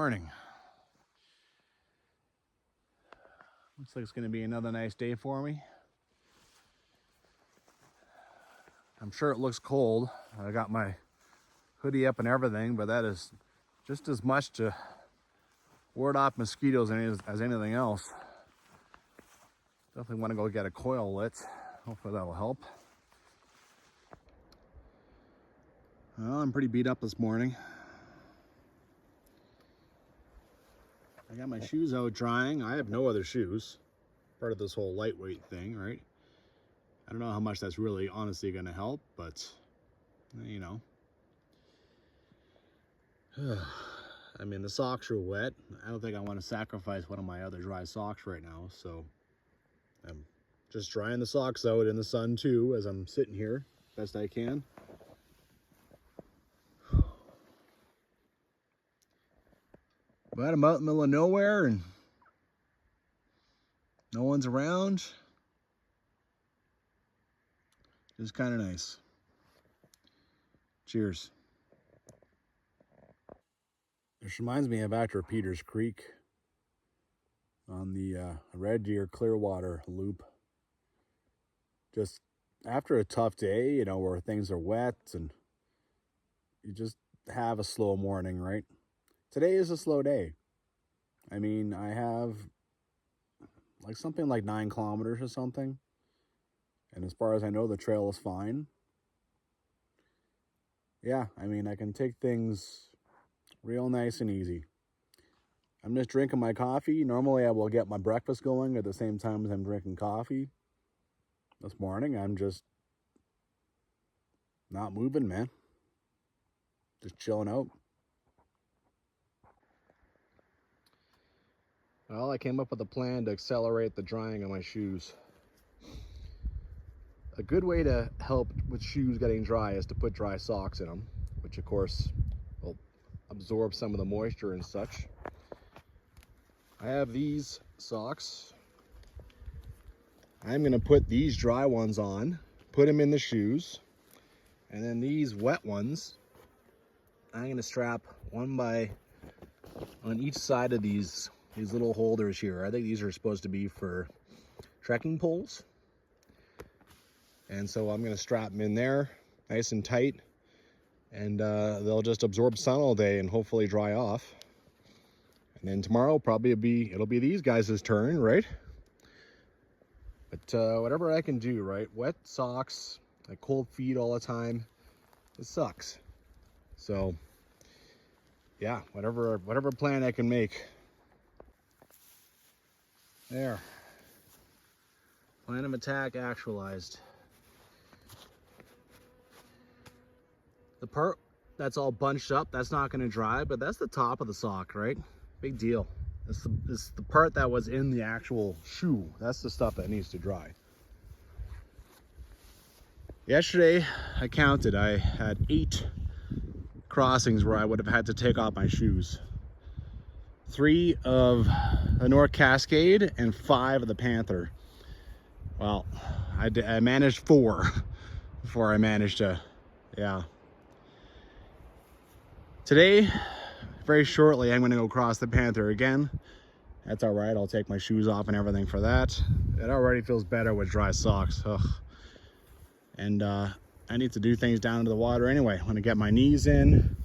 morning. Looks like it's going to be another nice day for me. I'm sure it looks cold. I got my hoodie up and everything, but that is just as much to ward off mosquitoes as anything else. Definitely want to go get a coil lit. Hopefully that will help. Well, I'm pretty beat up this morning. I got my shoes out drying. I have no other shoes. Part of this whole lightweight thing, right? I don't know how much that's really honestly going to help, but you know. I mean, the socks are wet. I don't think I want to sacrifice one of my other dry socks right now, so I'm just drying the socks out in the sun too as I'm sitting here best I can. But I'm out in the middle of nowhere and no one's around. Just kind of nice. Cheers. This reminds me of after Peters Creek on the Red Deer Clearwater loop. Just after a tough day, you know, where things are wet and you just have a slow morning, right? Today is a slow day. I mean, I have like something like 9 kilometers or something. And as far as I know, the trail is fine. Yeah, I mean, I can take things real nice and easy. I'm just drinking my coffee. Normally I will get my breakfast going at the same time as I'm drinking coffee. This morning, I'm just not moving, man. Just chilling out. Well, I came up with a plan to accelerate the drying of my shoes. A good way to help with shoes getting dry is to put dry socks in them, which of course will absorb some of the moisture and such. I have these socks. I'm going to put these dry ones on, put them in the shoes, and then these wet ones, I'm going to strap one on each side of these little holders here. I think these are supposed to be for trekking poles. And so I'm going to strap them in there nice and tight, and they'll just absorb sun all day and hopefully dry off. And then tomorrow it'll be these guys' turn, right? But whatever I can do, right? Wet socks, like cold feet all the time, it sucks. So yeah, whatever plan I can make. There. Plan of attack actualized. The part that's all bunched up, that's not going to dry, but that's the top of the sock, right? Big deal. This is the part that was in the actual shoe. That's the stuff that needs to dry. Yesterday, I counted. I had 8 crossings where I would have had to take off my shoes. 3 of the North Cascade and 5 of the Panther. Well, I managed 4 before I managed to, yeah. Today, very shortly, I'm going to go cross the Panther again. That's all right. I'll take my shoes off and everything for that. It already feels better with dry socks. Ugh. And I need to do things down into the water anyway. I want to get my knees in,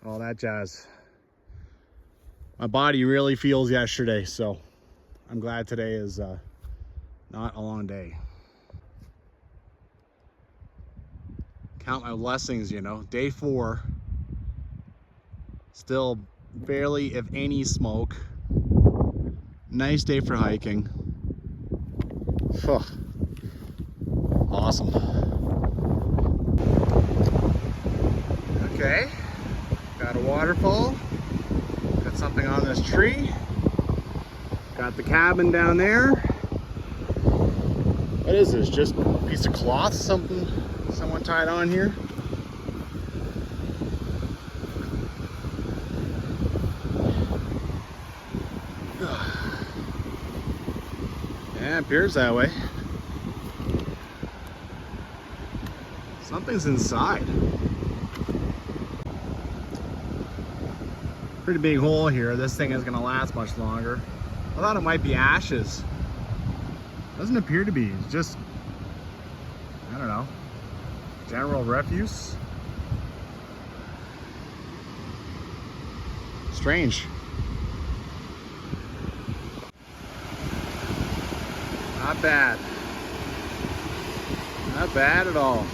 all that jazz. My body really feels yesterday, so I'm glad today is not a long day. Count my blessings, you know. Day 4. Still barely, if any, smoke. Nice day for hiking. Awesome. Okay, got a waterfall. Got something on this tree. Got the cabin down there. What is this? Just a piece of cloth? Something someone tied on here? Yeah, it appears that way. Something's inside. Pretty big hole here. This thing isn't gonna last much longer. I thought it might be ashes. Doesn't appear to be. It's just, I don't know, general refuse. Strange. Not bad. Not bad at all.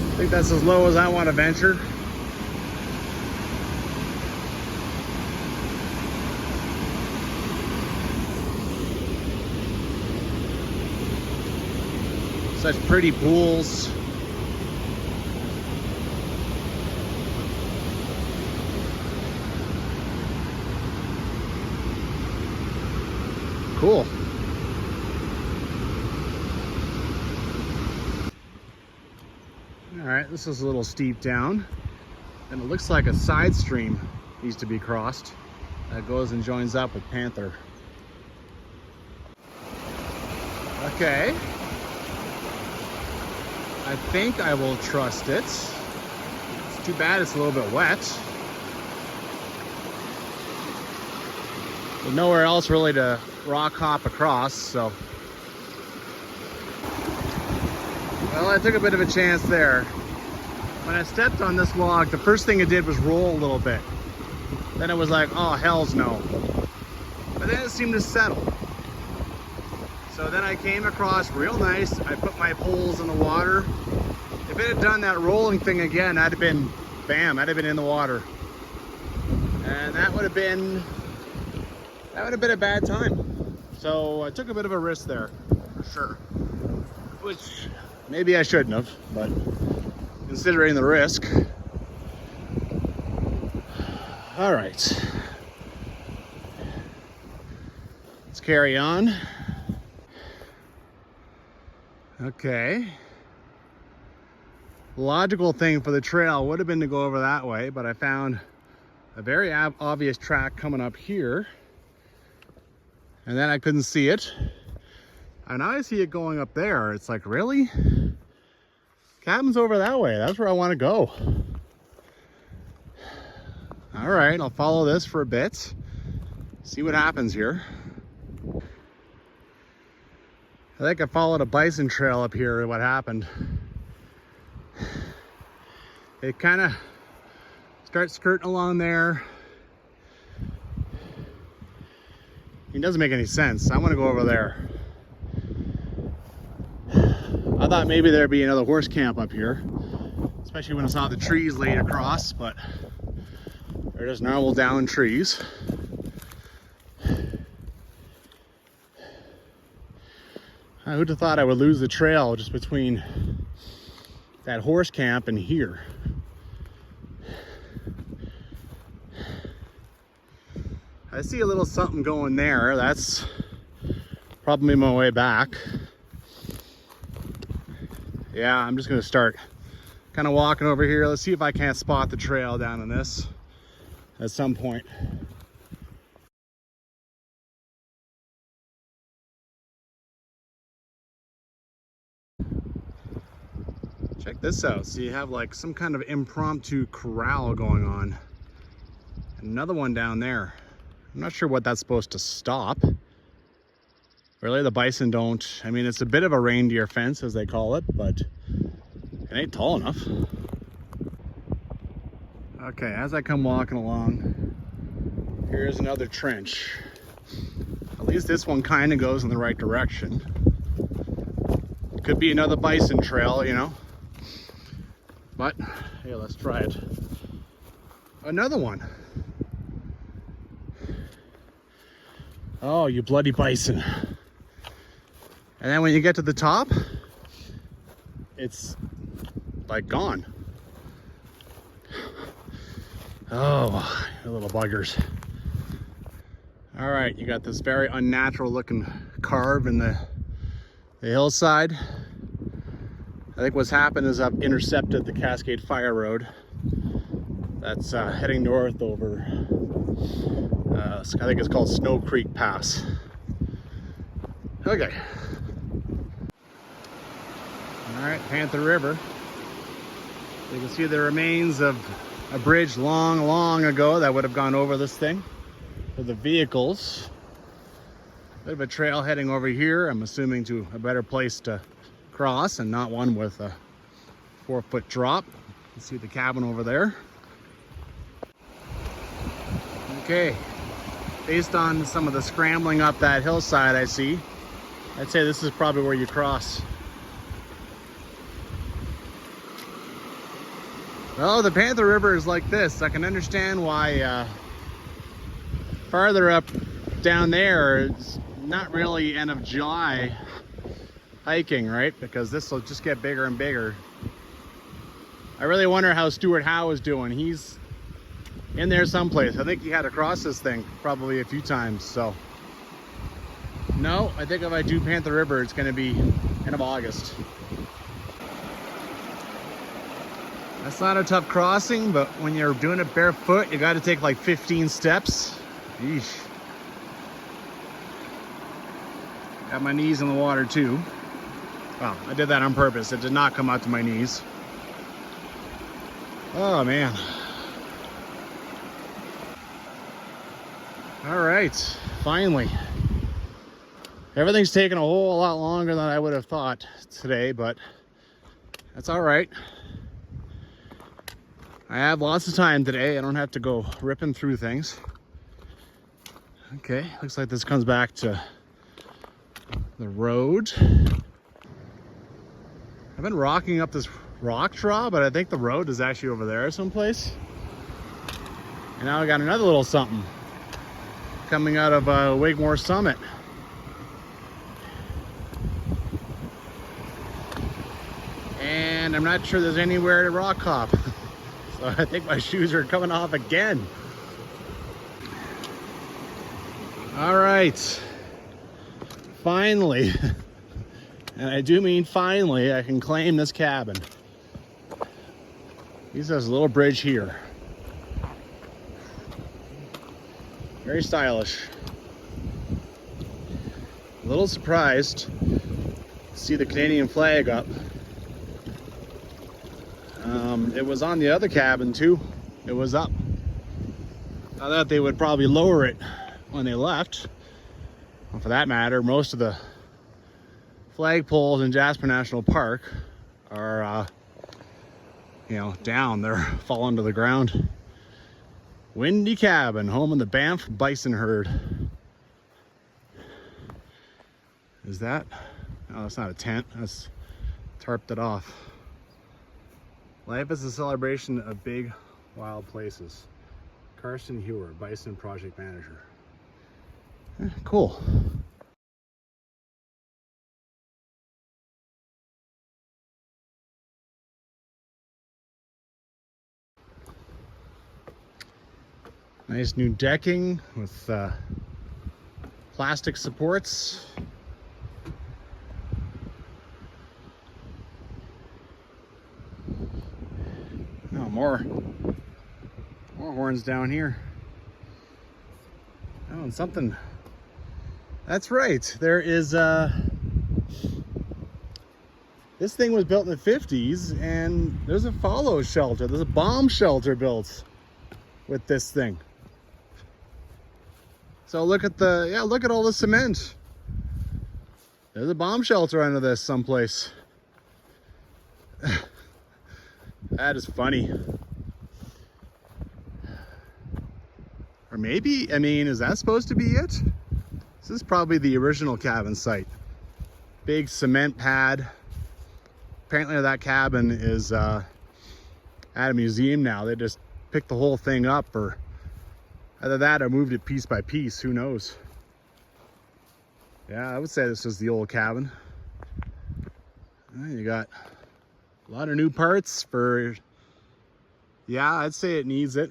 I think that's as low as I want to venture. Such pretty pools. Cool. All right, this is a little steep down, and it looks like a side stream needs to be crossed that goes and joins up with Panther. Okay. I think I will trust it. It's too bad it's a little bit wet. There's nowhere else really to rock hop across, so. Well, I took a bit of a chance there. When I stepped on this log, the first thing it did was roll a little bit. Then it was like, oh, hell's no. But then it seemed to settle. So then I came across real nice. I put my poles in the water. If it had done that rolling thing again, I'd have been, bam, I'd have been in the water. And that would have been a bad time. So I took a bit of a risk there, for sure. Which maybe I shouldn't have, but considering the risk. All right. Let's carry on. Okay. Logical thing for the trail would have been to go over that way, but I found a very obvious track coming up here. And then I couldn't see it. And now I see it going up there. It's like, really? Cabin's over that way. That's where I want to go. All right, I'll follow this for a bit. See what happens here. I think I followed a bison trail up here. What happened? It kind of starts skirting along there. It doesn't make any sense. I want to go over there. I thought maybe there'd be another horse camp up here, especially when I saw the trees laid across, but they're just normal down trees. I would have thought I would lose the trail just between that horse camp and here. I see a little something going there. That's probably my way back. Yeah, I'm just gonna start kind of walking over here. Let's see if I can't spot the trail down in this at some point. Check this out. So you have like some kind of impromptu corral going on. Another one down there. I'm not sure what that's supposed to stop. Really, the bison don't. I mean, it's a bit of a reindeer fence, as they call it, but it ain't tall enough. Okay, as I come walking along, here's another trench. At least this one kind of goes in the right direction. Could be another bison trail, you know. But, hey, let's try it. Another one. Oh, you bloody bison. And then when you get to the top, it's like gone. Oh, you little buggers. All right, you got this very unnatural looking carve in the hillside. I think what's happened is I've intercepted the Cascade Fire Road. That's heading north over, I think it's called Snow Creek Pass. Okay. All right, Panther River. You can see the remains of a bridge long ago that would have gone over this thing for the vehicles. Bit of a trail heading over here, I'm assuming to a better place to cross and not one with a 4-foot drop. You can see the cabin over there. Okay, based on some of the scrambling up that hillside I see, I'd say this is probably where you cross. Well, the Panther River is like this. I can understand why farther up down there it's not really end of July hiking, right? Because this will just get bigger and bigger. I really wonder how Stuart Howe is doing. He's in there someplace. I think he had to cross this thing probably a few times. So no, I think if I do Panther River, it's going to be end of August. That's not a tough crossing, but when you're doing it barefoot, you got to take like 15 steps. Yeesh. Got my knees in the water too. Well, I did that on purpose. It did not come out to my knees. Oh man. All right, finally. Everything's taken a whole lot longer than I would have thought today, but that's all right. I have lots of time today. I don't have to go ripping through things. Okay, looks like this comes back to the road. I've been rocking up this rock draw, but I think the road is actually over there someplace. And now I got another little something coming out of Wigmore Summit. And I'm not sure there's anywhere to rock hop. So I think my shoes are coming off again. All right, finally, and I do mean finally, I can claim this cabin. There's a little bridge here. Very stylish. A little surprised to see the Canadian flag up. It was on the other cabin too. It was up. I thought they would probably lower it when they left. Well, for that matter, most of the flagpoles in Banff National Park are, down. They're falling to the ground. Windy cabin, home of the Banff Bison herd. Is that? Oh, that's not a tent. That's tarped it off. Life is a celebration of big, wild places. Carson Hewer, Bison Project Manager. Cool. Nice new decking with plastic supports. Oh, more horns down here. Oh, and something. That's right. There is this thing was built in the 50s, and there's a fallout shelter. There's a bomb shelter built with this thing. So look at look at all the cement. There's a bomb shelter under this someplace. That is funny. Or maybe, I mean, is that supposed to be it? This is probably the original cabin site. Big cement pad. Apparently that cabin is at a museum now. They just picked the whole thing up, or either that or moved it piece by piece, who knows. Yeah, I would say this is the old cabin. You got a lot of new parts for, yeah, I'd say it needs it.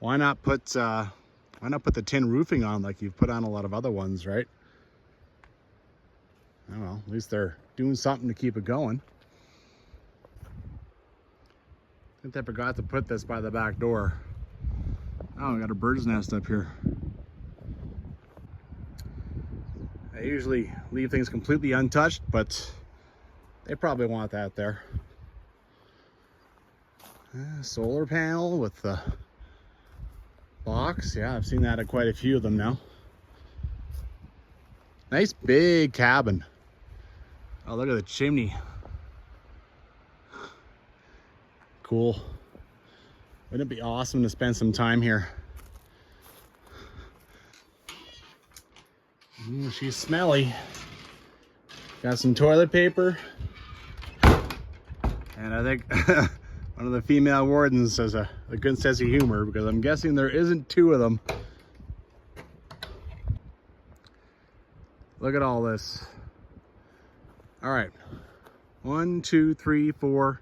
Why not put the tin roofing on like you've put on a lot of other ones, right? I don't know, at least they're doing something to keep it going. I think they forgot to put this by the back door. Oh, we got a bird's nest up here. I usually leave things completely untouched, but they probably want that there. Solar panel with the box. Yeah, I've seen that at quite a few of them now. Nice big cabin. Oh, look at the chimney. Cool. Wouldn't it be awesome to spend some time here? Ooh, she's smelly. Got some toilet paper. And I think one of the female wardens has a good sense of humor, because I'm guessing there isn't two of them. Look at all this. All right. 1, 2, 3, 4,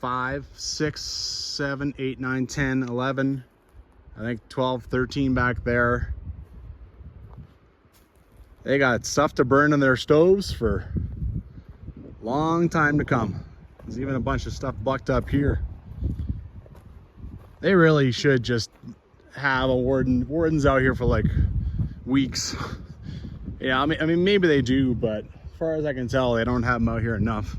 5, 6, 7, 8, 9, 10, 11. I think 12, 13 back there. They got stuff to burn in their stoves for a long time to come. There's even a bunch of stuff bucked up here. They really should just have wardens out here for like weeks. Yeah, I mean, maybe they do, but as far as I can tell, they don't have them out here enough.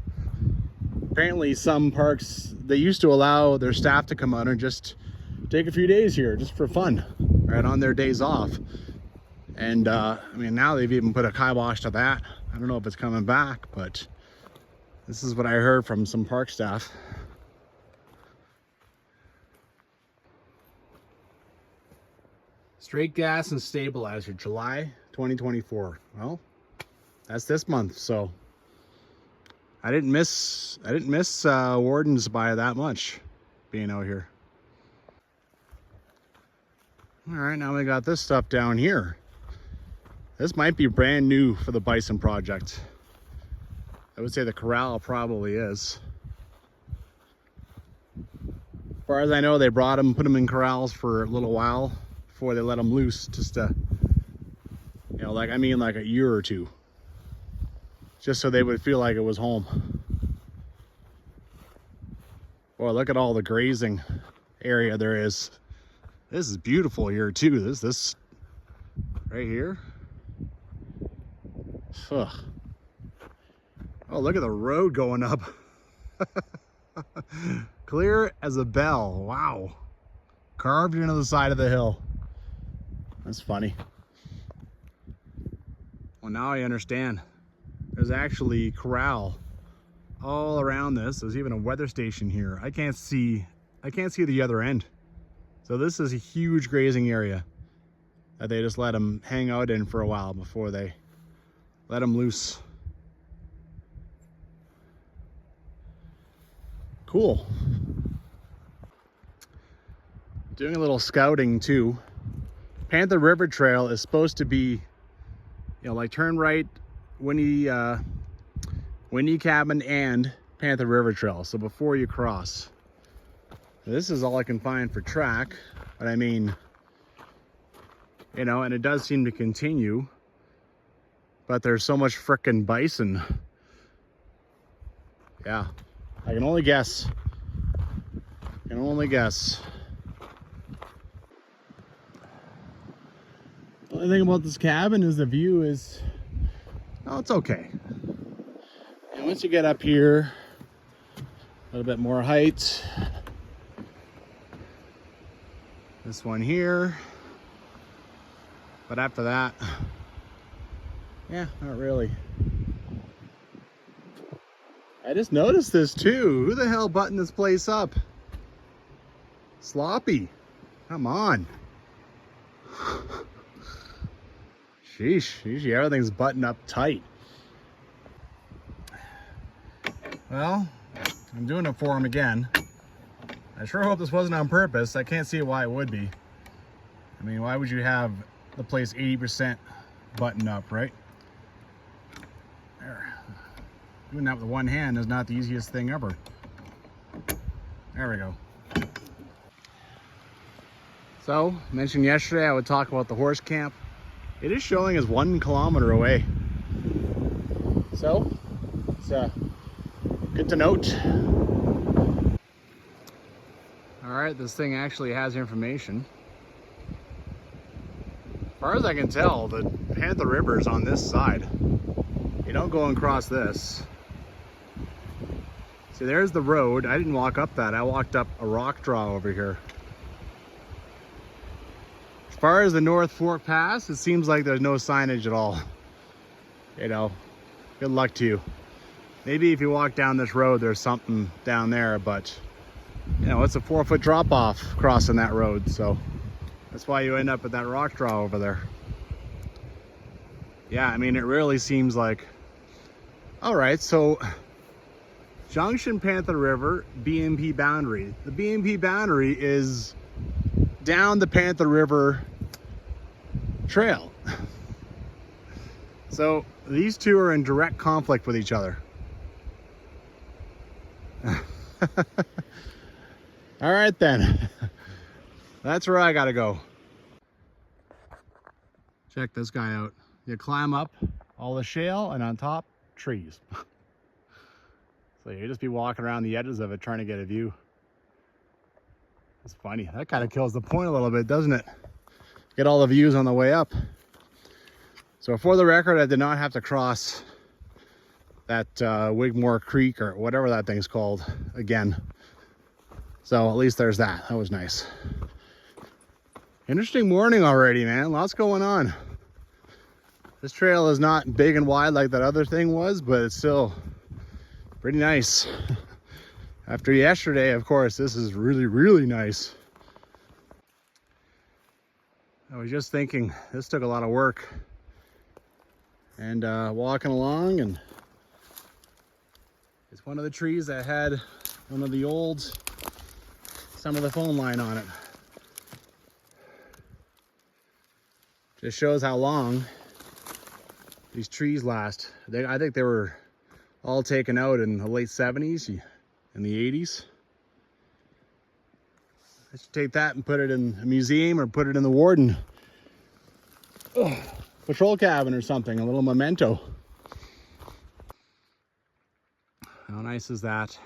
Apparently some parks, they used to allow their staff to come out and just take a few days here just for fun, right, on their days off. And I mean, now they've even put a kibosh to that. I don't know if it's coming back, but this is what I heard from some park staff. Straight gas and stabilizer, July 2024. Well, that's this month, so I didn't miss wardens by that much being out here. All right, now we got this stuff down here. This might be brand new for the Bison project. I would say the corral probably is. As far as I know, they brought them, put them in corrals for a little while before they let them loose, just to, you know, like, I mean, like a year or two, just so they would feel like it was home. Boy, look at all the grazing area there is. This is beautiful here too. This right here. Ugh. Oh, look at the road going up. Clear as a bell. Wow. Carved into the side of the hill. That's funny. Well, now I understand. There's actually corral all around this. There's even a weather station here. I can't see the other end. So this is a huge grazing area that they just let them hang out in for a while before they let them loose. Cool. Doing a little scouting too. Panther River Trail is supposed to be, you know, like turn right, Windy Cabin and Panther River Trail. So before you cross. This is all I can find for track, but I mean, you know, and it does seem to continue, but there's so much frickin' bison. Yeah, I can only guess. I can only guess. The only thing about this cabin is the view is, oh, it's okay. And once you get up here, a little bit more height. This one here. But after that, yeah, not really. I just noticed this too. Who the hell buttoned this place up? Sloppy. Come on. Sheesh. Usually everything's buttoned up tight. Well, I'm doing it for him again. I sure hope this wasn't on purpose. I can't see why it would be. I mean, why would you have the place 80% buttoned up, right? There. Doing that with one hand is not the easiest thing ever. There we go. So, mentioned yesterday I would talk about the horse camp. It is showing as 1 kilometer away. So, it's good to note. All right, this thing actually has information. As far as I can tell, the Panther River is on this side. You don't go and cross this. See, there's the road. I didn't walk up that. I walked up a rock draw over here. As far as the North Fork Pass, it seems like there's no signage at all. You know, good luck to you. Maybe if you walk down this road, there's something down there, but you know, it's a 4-foot drop off crossing that road. So that's why you end up at that rock draw over there. Yeah, I mean, it really seems like, all right, so Junction Panther River, BNP boundary. The BNP boundary is down the Panther River Trail. So these two are in direct conflict with each other. All right then, that's where I gotta go. Check this guy out. You climb up all the shale and on top, trees. So you just be walking around the edges of it trying to get a view. It's funny, that kind of kills the point a little bit, doesn't it? Get all the views on the way up. So for the record, I did not have to cross that Wigmore Creek or whatever that thing's called again. So at least there's that. That was nice. Interesting morning already, man. Lots going on. This trail is not big and wide like that other thing was, but it's still pretty nice. After yesterday, of course, this is really, really nice. I was just thinking, this took a lot of work. And walking along, and it's one of the trees that had one of the old, some of the phone line on it. Just shows how long these trees last. I think they were all taken out in the late 70s, in the 80s. I should take that and put it in a museum or put it in the warden patrol cabin or something, a little memento. How nice is that?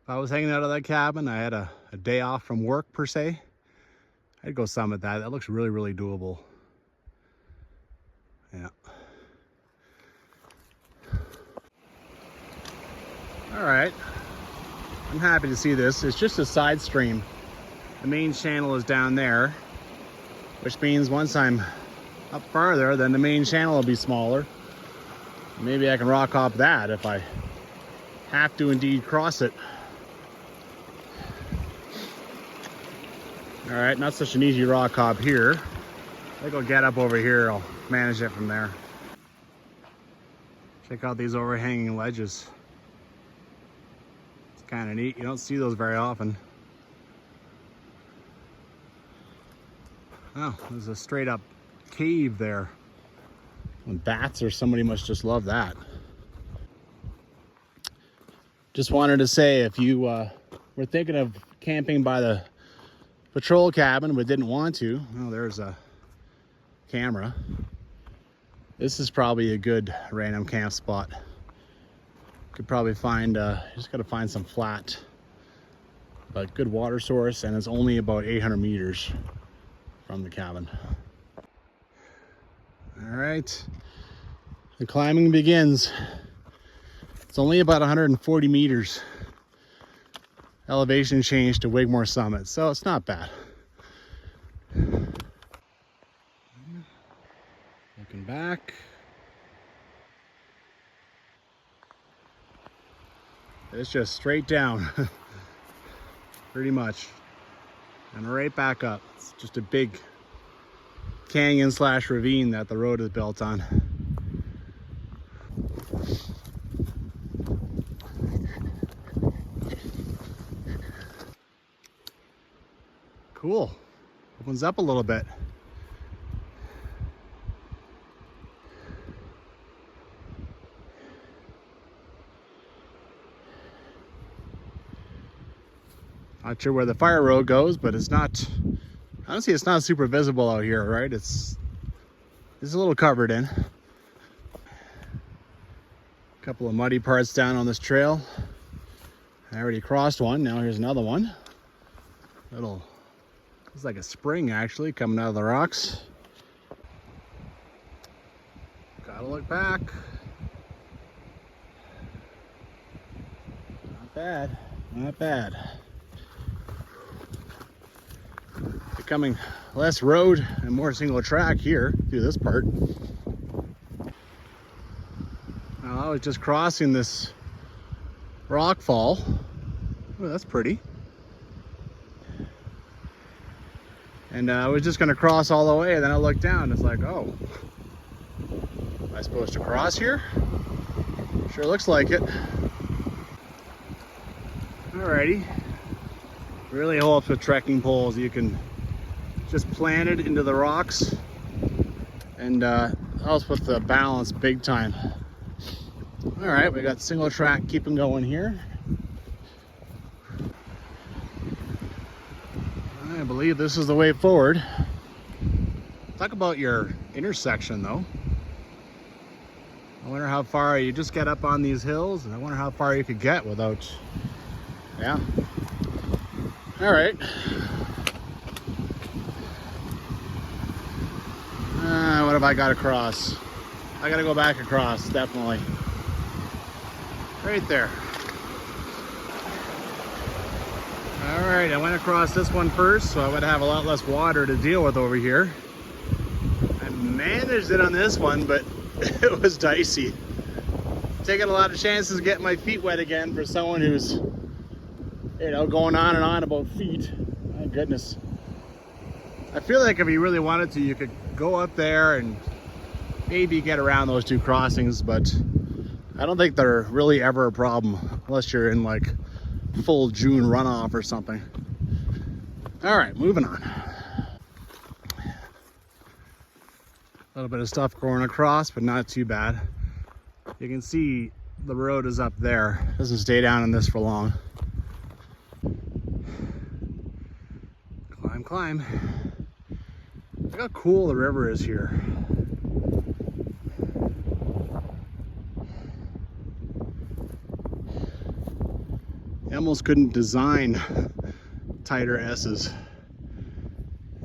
If I was hanging out of that cabin, I had a day off from work per se, I'd go summit that. That looks really, really doable. Yeah. All right. I'm happy to see this. It's just a side stream. The main channel is down there, which means once I'm up farther, then the main channel will be smaller. Maybe I can rock hop that if I have to indeed cross it. All right, not such an easy rock hop here. I'll go get up over here, I'll manage it from there. Check out these overhanging ledges. It's kind of neat, you don't see those very often. Oh, there's a straight up cave there. And bats or somebody must just love that. Just wanted to say, if you were thinking of camping by the patrol cabin but didn't want to, well, there's a camera. This is probably a good random camp spot. Could probably find, just gotta find some flat, but good water source, and it's only about 800 meters from the cabin. All right, the climbing begins. It's only about 140 meters elevation change to Wigmore Summit, so it's not bad. Looking back. It's just straight down, pretty much, and right back up. It's just a big canyon slash ravine that the road is built on. Cool. Opens up a little bit. Not sure where the fire road goes, but it's not, honestly, it's not super visible out here, right? It's a little covered in. A couple of muddy parts down on this trail. I already crossed one, now here's another one. This It's like a spring actually coming out of the rocks. Gotta look back. Not bad, not bad. Becoming less road and more single track here through this part. Now, I was just crossing this rock fall. Oh, that's pretty. And I was just gonna cross all the way, and then I looked down, it's like, oh, am I supposed to cross here? Sure looks like it. Alrighty. Really helps with trekking poles. You can just plant it into the rocks, and helps with the balance big time. Alright, we got single track keeping going here. I believe this is the way forward. Talk about your intersection though. I wonder how far you just get up on these hills, and I wonder how far you could get without, yeah. All right. What have I got to cross? I got to go back across, definitely. Right there. All right, I went across this one first, so I would have a lot less water to deal with over here. I managed it on this one, but it was dicey. Taking a lot of chances getting my feet wet again for someone who's, you know, going on and on about feet. My goodness. I feel like if you really wanted to, you could go up there and maybe get around those two crossings, but I don't think they're really ever a problem unless you're in like full June runoff or something. All right, moving on. A little bit of stuff going across, but not too bad. You can see the road is up there. Doesn't stay down in this for long. Climb, climb. Look how cool the river is here. You almost couldn't design tighter S's.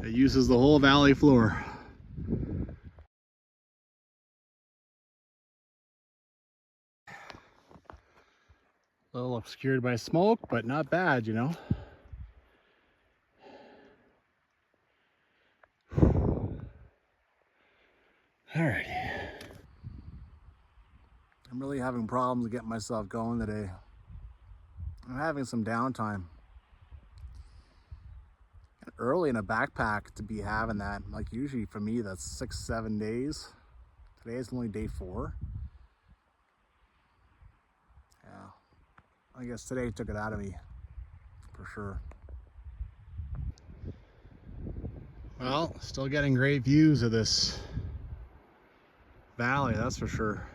It uses the whole valley floor. A little obscured by smoke, but not bad, you know. All right. I'm really having problems getting myself going today. I'm having some downtime. Early in a backpack to be having that. Like usually for me, that's 6-7 days. Today is only day 4. Yeah, I guess today took it out of me for sure. Well, still getting great views of this valley, that's for sure.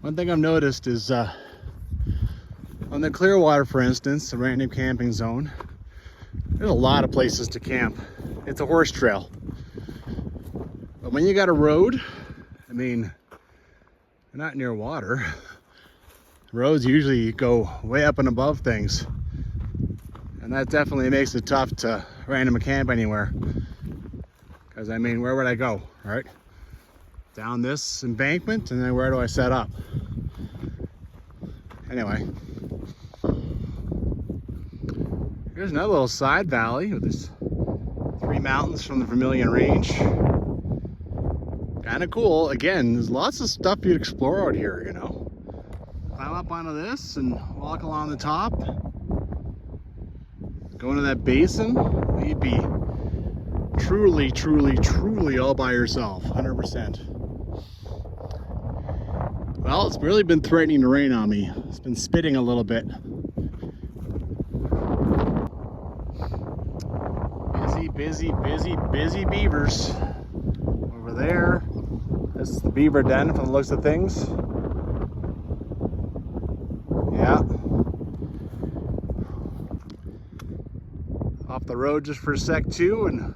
One thing I've noticed is on the Clearwater, for instance, the random camping zone, there's a lot of places to camp. It's a horse trail. But when you got a road, I mean, you're not near water. Roads usually go way up and above things. And that definitely makes it tough to random camp anywhere. Because I mean, where would I go, right? Down this embankment, and then where do I set up? Anyway. Here's another little side valley with this 3 mountains from the Vermilion Range. Kind of cool. Again, there's lots of stuff you'd explore out here, you know. Climb up onto this and walk along the top. Go into that basin. You'd be truly, truly, truly all by yourself, 100%. Well, it's really been threatening to rain on me. It's been spitting a little bit. Busy beavers over there. This is the beaver den from the looks of things. Yeah. Off the road just for a sec too, and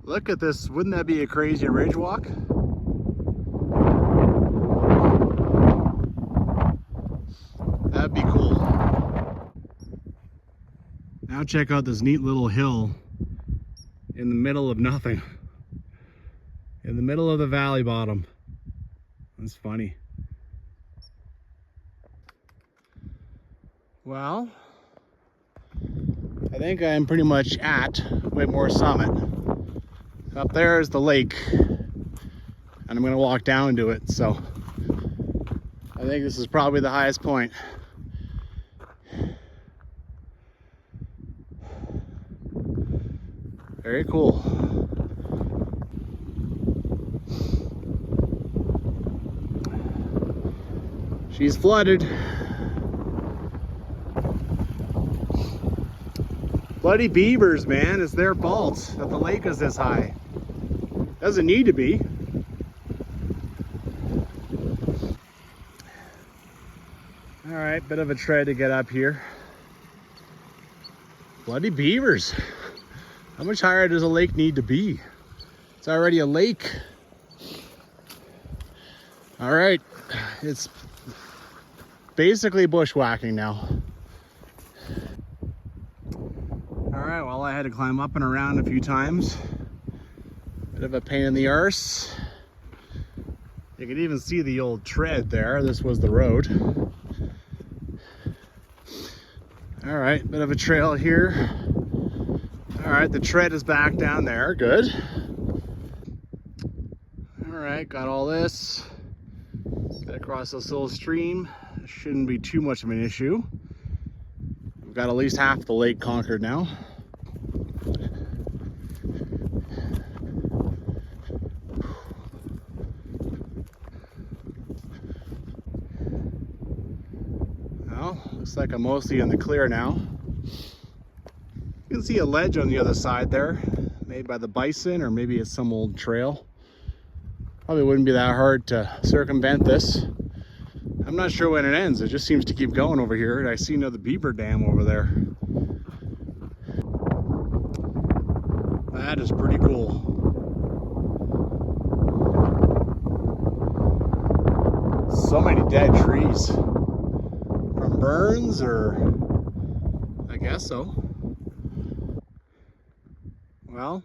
look at this. Wouldn't that be a crazy ridge walk? That'd be cool. Now check out this neat little hill in the middle of nothing. In the middle of the valley bottom. That's funny. Well, I think I'm pretty much at Wigmore Summit. Up there is the lake, and I'm going to walk down to it, so I think this is probably the highest point. Very cool. She's flooded. Bloody beavers, man. It's their fault that the lake is this high. Doesn't need to be. All right, bit of a tread to get up here. Bloody beavers. How much higher does a lake need to be? It's already a lake. All right, it's basically bushwhacking now. All right, well, I had to climb up and around a few times. Bit of a pain in the arse. You can even see the old tread there. This was the road. All right, bit of a trail here. All right, the tread is back down there. Good. All right, got all this. Got across this little stream. Shouldn't be too much of an issue. We've got at least half the lake conquered now. Well, looks like I'm mostly in the clear now. You can see a ledge on the other side there, made by the Bison, or maybe it's some old trail. Probably wouldn't be that hard to circumvent this. I'm not sure when it ends. It just seems to keep going over here. I see another beaver dam over there. That is pretty cool. So many dead trees. From burns, or I guess so. Well,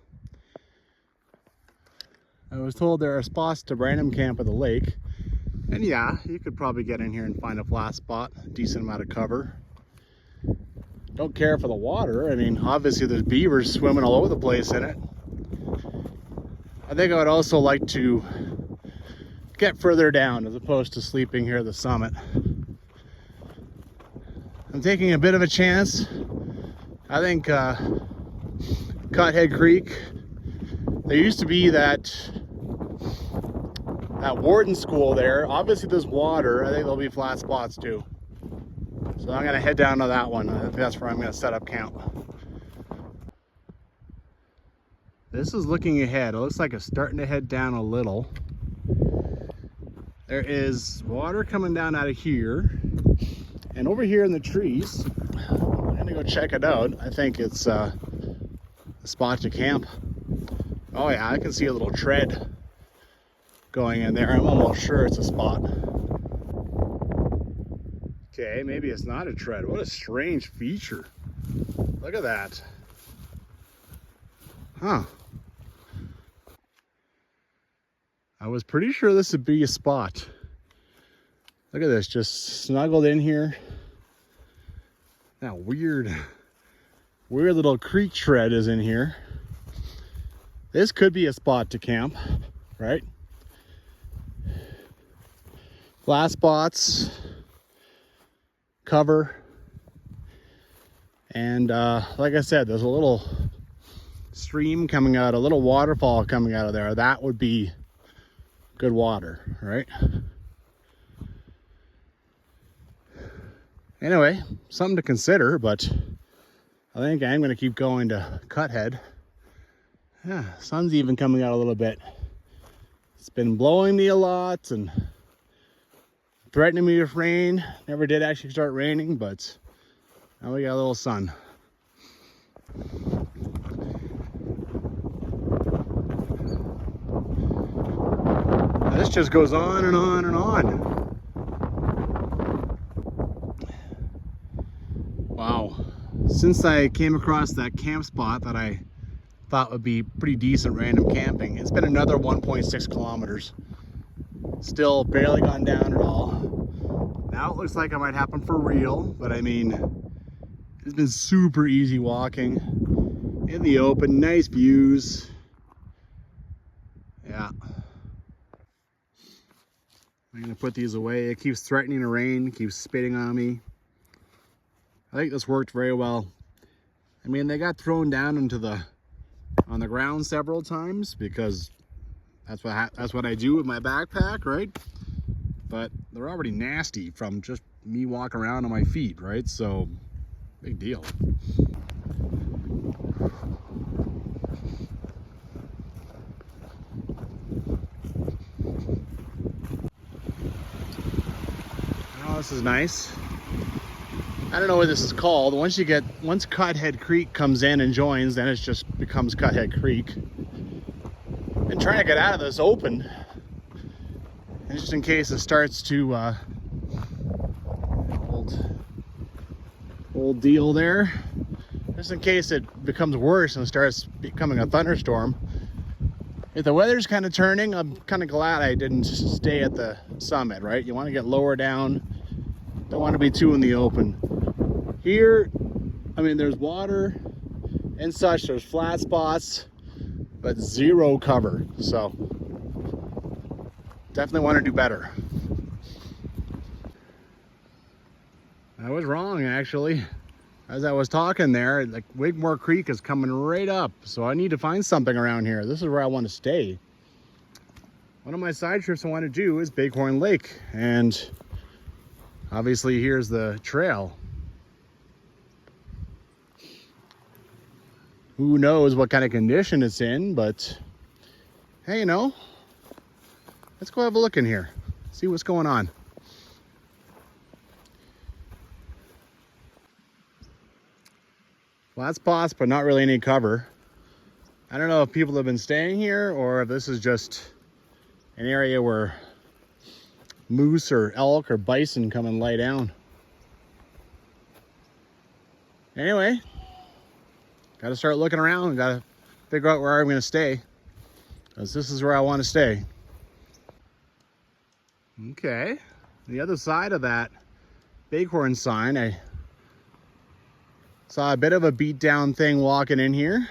I was told there are spots to random camp at the lake. And yeah, you could probably get in here and find a flat spot, a decent amount of cover. Don't care for the water. I mean, obviously there's beavers swimming all over the place in it. I think I would also like to get further down as opposed to sleeping here at the summit. I'm taking a bit of a chance. I think Cuthead Creek, there used to be that warden school there. Obviously there's water. I think there'll be flat spots too. So I'm gonna head down to that one. I think that's where I'm gonna set up camp. This is looking ahead. It looks like it's starting to head down a little. There is water coming down out of here. And over here in the trees, I'm gonna go check it out. I think it's a spot to camp. Oh yeah, I can see a little tread going in there. I'm almost sure it's a spot. Okay, maybe it's not a tread. What a strange feature. Look at that. Huh. I was pretty sure this would be a spot. Look at this, just snuggled in here. That weird little creek tread is in here. This could be a spot to camp, right? Flat spots, cover, and like I said, there's a little stream coming out, a little waterfall coming out of there. That would be good water, right? Anyway, something to consider, but I think I'm going to keep going to Cuthead. Yeah, sun's even coming out a little bit. It's been blowing me a lot and threatening me with rain. Never did actually start raining, but now we got a little sun. This just goes on and on and on. Wow, since I came across that camp spot that I thought would be pretty decent random camping, it's been another 1.6 kilometers. Still barely gone down at all. Now it looks like it might happen for real, but I mean, it's been super easy walking in the open, nice views. Yeah. I'm gonna put these away. It keeps threatening to rain, keeps spitting on me. I think this worked very well. I mean, they got thrown down on the ground several times because that's what I do with my backpack, right? But they're already nasty from just me walking around on my feet, right? So, big deal. Oh, this is nice. I don't know what this is called. Once Cuthead Creek comes in and joins, then it just becomes Cuthead Creek. And trying to get out of this open, and just in case it starts to old deal there, just in case it becomes worse and starts becoming a thunderstorm. If the weather's kind of turning, I'm kind of glad I didn't stay at the summit, right? You want to get lower down, don't want to be too in the open. Here, I mean, there's water and such, there's flat spots, but zero cover, so definitely want to do better. I was wrong, actually. As I was talking there, like Wigmore Creek is coming right up, so I need to find something around here. This is where I want to stay. One of my side trips I want to do is Bighorn Lake, and obviously here's the trail. Who knows what kind of condition it's in, but hey, you know, let's go have a look in here, see what's going on. Flat spots, but not really any cover. I don't know if people have been staying here or if this is just an area where moose or elk or bison come and lay down. Anyway, got to start looking around. Got to figure out where I'm going to stay, because this is where I want to stay. Okay, the other side of that Bighorn sign, I saw a bit of a beat down thing walking in here,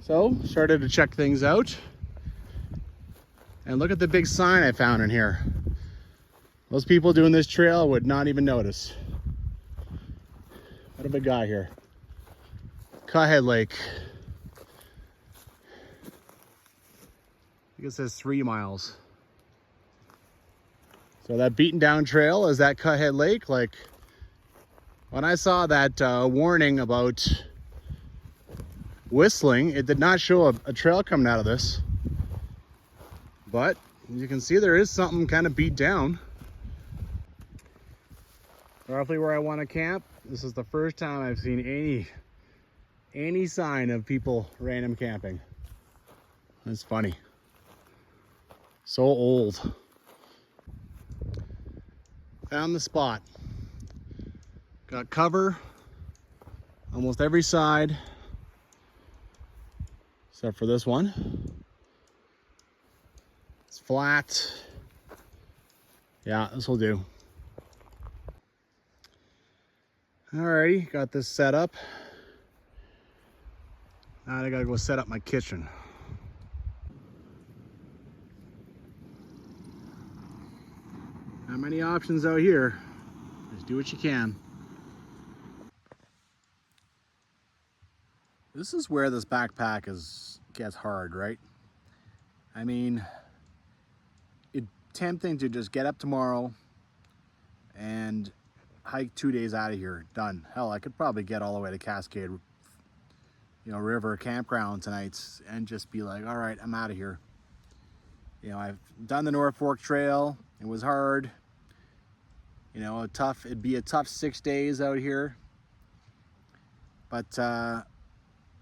so started to check things out. And look at the big sign I found in here. Most people doing this trail would not even notice. What a big guy here. Cuthead Lake. I think it says 3 miles. So that beaten down trail is that Cuthead Lake. Like, when I saw that warning about whistling, it did not show a trail coming out of this. But you can see there is something kind of beat down. Roughly where I want to camp. This is the first time I've seen any sign of people random camping. That's funny. So old. Found the spot. Got cover almost every side except for this one. It's flat. Yeah, this will do. Alrighty, got this set up. Now I gotta go set up my kitchen. Not many options out here. Just do what you can. This is where this backpack gets hard, right? I mean, it's tempting to just get up tomorrow and hike 2 days out of here, done. Hell, I could probably get all the way to Cascade, River campground tonight and just be like, all right, I'm out of here. I've done the North Fork Trail. It was hard. It'd be a tough 6 days out here. But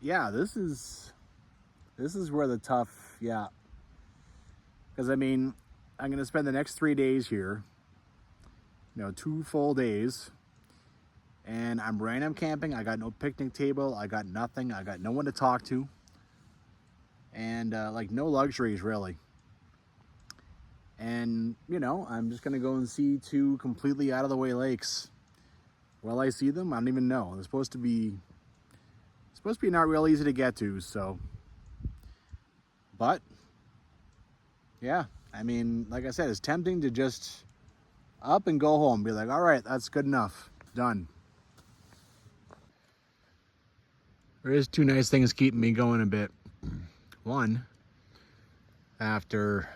yeah, this is where the tough, yeah. Because I mean, I'm gonna spend the next 3 days here, 2 full days, and I'm random camping. I got no picnic table. I got nothing. I got no one to talk to. And like no luxuries really. And you know, I'm just gonna go and see 2 completely out of the way lakes. Will I see them? I don't even know. They're supposed to be not real easy to get to, so. But yeah, I mean, like I said, it's tempting to just up and go home. Be like, all right, that's good enough. Done. There is 2 nice things keeping me going a bit. One, after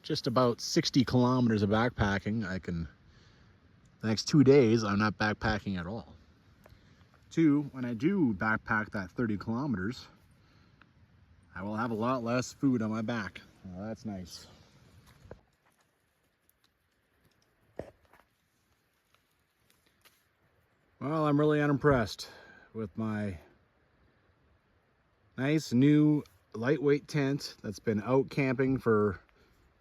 just about 60 kilometers of backpacking, the next 2 days, I'm not backpacking at all. 2, when I do backpack that 30 kilometers, I will have a lot less food on my back. Well, that's nice. Well, I'm really unimpressed with my nice new lightweight tent that's been out camping for,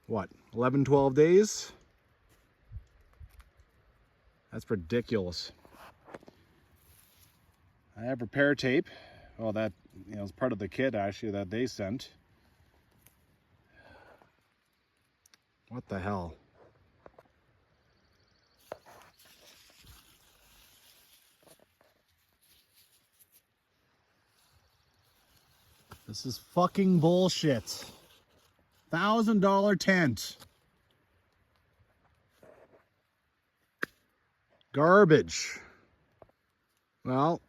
what, 11, 12 days? That's ridiculous. I have repair tape. Oh, that, you know, is part of the kit actually that they sent. What the hell? This is fucking bullshit. $1,000 tent. Garbage. Well,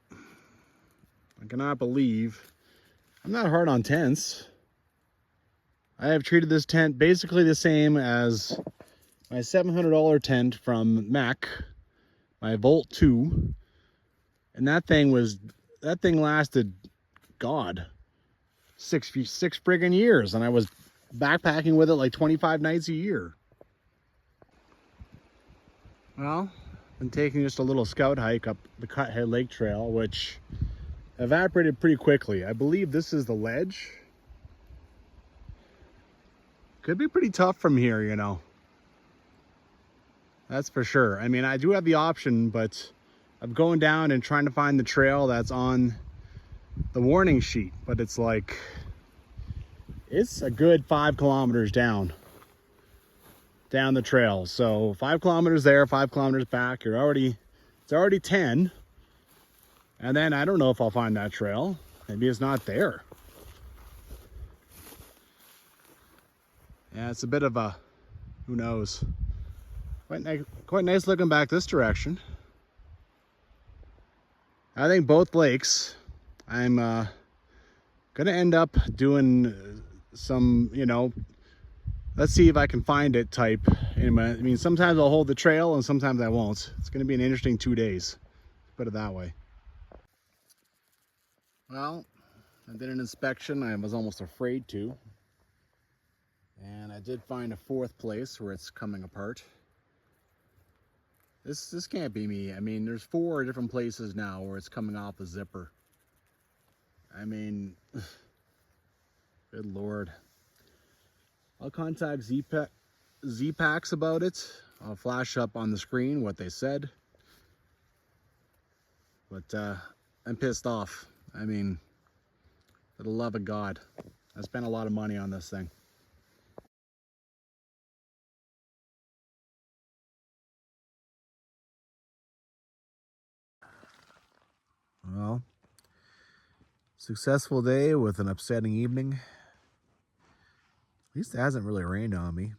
I cannot believe. I'm not hard on tents. I have treated this tent basically the same as my $700 tent from Mac, my Volt 2. And that thing lasted, God, six friggin' years. And I was backpacking with it like 25 nights a year. Well, I'm taking just a little scout hike up the Cuthead Lake Trail, which evaporated pretty quickly. I believe this is the ledge. Could be pretty tough from here, you know. That's for sure. I mean, I do have the option, but I'm going down and trying to find the trail that's on the warning sheet. But it's like, it's a good 5 kilometers down the trail. So 5 kilometers there, 5 kilometers back. It's already 10. And then I don't know if I'll find that trail. Maybe it's not there. Yeah, it's a bit of a, who knows. Quite nice looking back this direction. I think both lakes, I'm gonna end up doing some, you know, let's see if I can find it type. I mean, sometimes I'll hold the trail and sometimes I won't. It's gonna be an interesting 2 days, put it that way. Well, I did an inspection. I was almost afraid to. And I did find a 4th place where it's coming apart. This can't be me. I mean, there's 4 different places now where it's coming off the zipper. I mean, good Lord. I'll contact Z-Packs about it. I'll flash up on the screen what they said. But I'm pissed off. I mean, for the love of God, I spent a lot of money on this thing. Well, successful day with an upsetting evening. At least it hasn't really rained on me.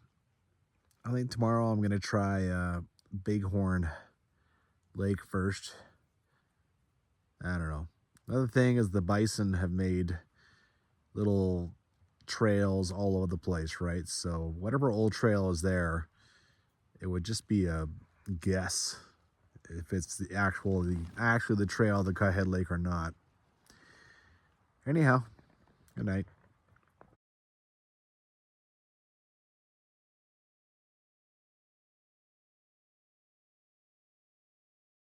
I think tomorrow I'm gonna try Bighorn Lake first. I don't know. Another thing is the bison have made little trails all over the place, right? So whatever old trail is there, it would just be a guess if it's actually the trail of the Cuthead Lake or not. Anyhow, good night.